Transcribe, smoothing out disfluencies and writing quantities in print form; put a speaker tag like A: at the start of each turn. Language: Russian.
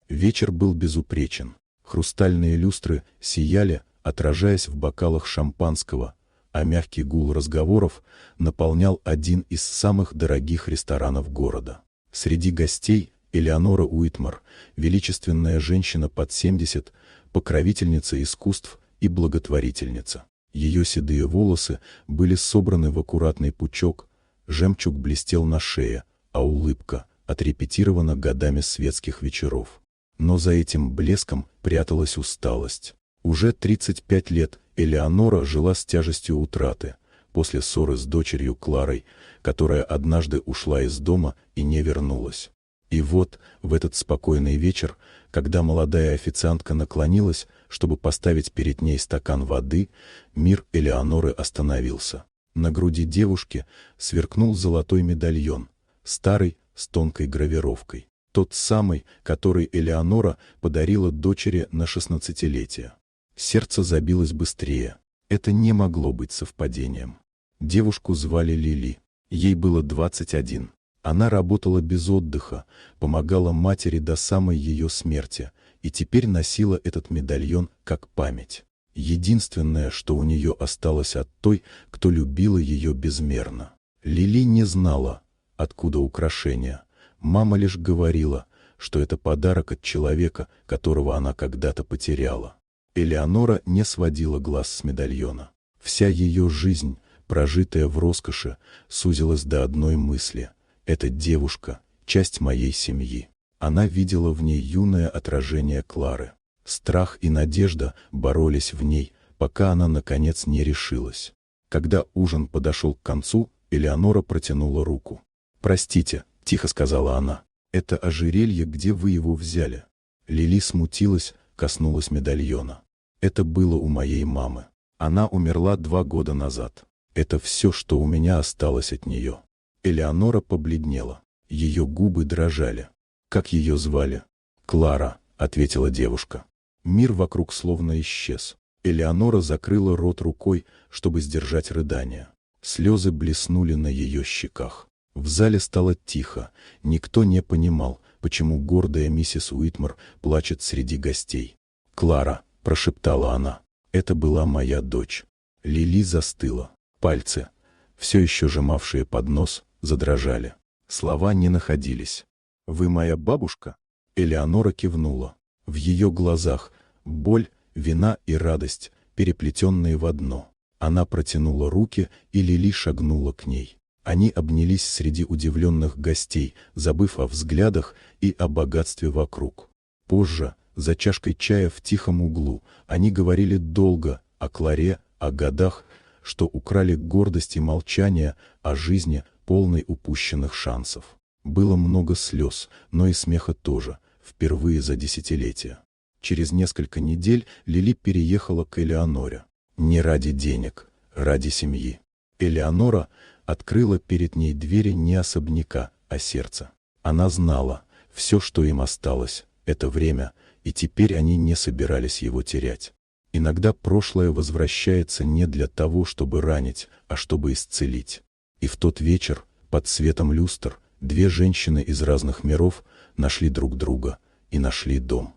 A: Вечер был безупречен. Хрустальные люстры сияли, отражаясь в бокалах шампанского, а мягкий гул разговоров наполнял один из самых дорогих ресторанов города. Среди гостей Элеонора Уитмар, величественная женщина под 70, покровительница искусств и благотворительница. Ее седые волосы были собраны в аккуратный пучок, жемчуг блестел на шее, а улыбка отрепетирована годами светских вечеров. Но за этим блеском пряталась усталость. Уже 35 лет Элеонора жила с тяжестью утраты, после ссоры с дочерью Кларой, которая однажды ушла из дома и не вернулась. И вот, в этот спокойный вечер, когда молодая официантка наклонилась, чтобы поставить перед ней стакан воды, мир Элеоноры остановился. На груди девушки сверкнул золотой медальон, старый, с тонкой гравировкой. Тот самый, который Элеонора подарила дочери на 16-летие. Сердце забилось быстрее. Это не могло быть совпадением. Девушку звали Лили. Ей было 21. Она работала без отдыха, помогала матери до самой ее смерти, и теперь носила этот медальон как память. Единственное, что у нее осталось от той, кто любила ее безмерно. Лили не знала, откуда украшение. Мама лишь говорила, что это подарок от человека, которого она когда-то потеряла. Элеонора не сводила глаз с медальона. Вся ее жизнь, прожитая в роскоши, сузилась до одной мысли: эта девушка — часть моей семьи. Она видела в ней юное отражение Клары. Страх и надежда боролись в ней, пока она, наконец, не решилась. Когда ужин подошел к концу, Элеонора протянула руку. «Простите», — тихо сказала она, — «это ожерелье, где вы его взяли?» Лили смутилась, коснулась медальона. «Это было у моей мамы. Она умерла 2 года назад. Это все, что у меня осталось от нее». Элеонора побледнела. Ее губы дрожали. «Как ее звали?» «Клара», — ответила девушка. Мир вокруг словно исчез. Элеонора закрыла рот рукой, чтобы сдержать рыдания. Слезы блеснули на ее щеках. В зале стало тихо. Никто не понимал, почему гордая миссис Уитмар плачет среди гостей. «Клара», — прошептала она, — «это была моя дочь». Лили застыла. Пальцы, все еще сжимавшие поднос, задрожали. Слова не находились. «Вы моя бабушка?» Элеонора кивнула. В ее глазах боль, вина и радость, переплетенные в одно. Она протянула руки, и Лили шагнула к ней. Они обнялись среди удивленных гостей, забыв о взглядах и о богатстве вокруг. Позже, за чашкой чая в тихом углу, они говорили долго о Кларе, о годах, что украли гордость и молчание, о жизни, полной упущенных шансов. Было много слез, но и смеха тоже, впервые за десятилетия. Через несколько недель Лили переехала к Элеоноре. Не ради денег, ради семьи. Элеонора открыла перед ней двери не особняка, а сердца. Она знала, все, что им осталось, это время, и теперь они не собирались его терять. Иногда прошлое возвращается не для того, чтобы ранить, а чтобы исцелить. И в тот вечер, под светом люстр, 2 женщины из разных миров нашли друг друга и нашли дом.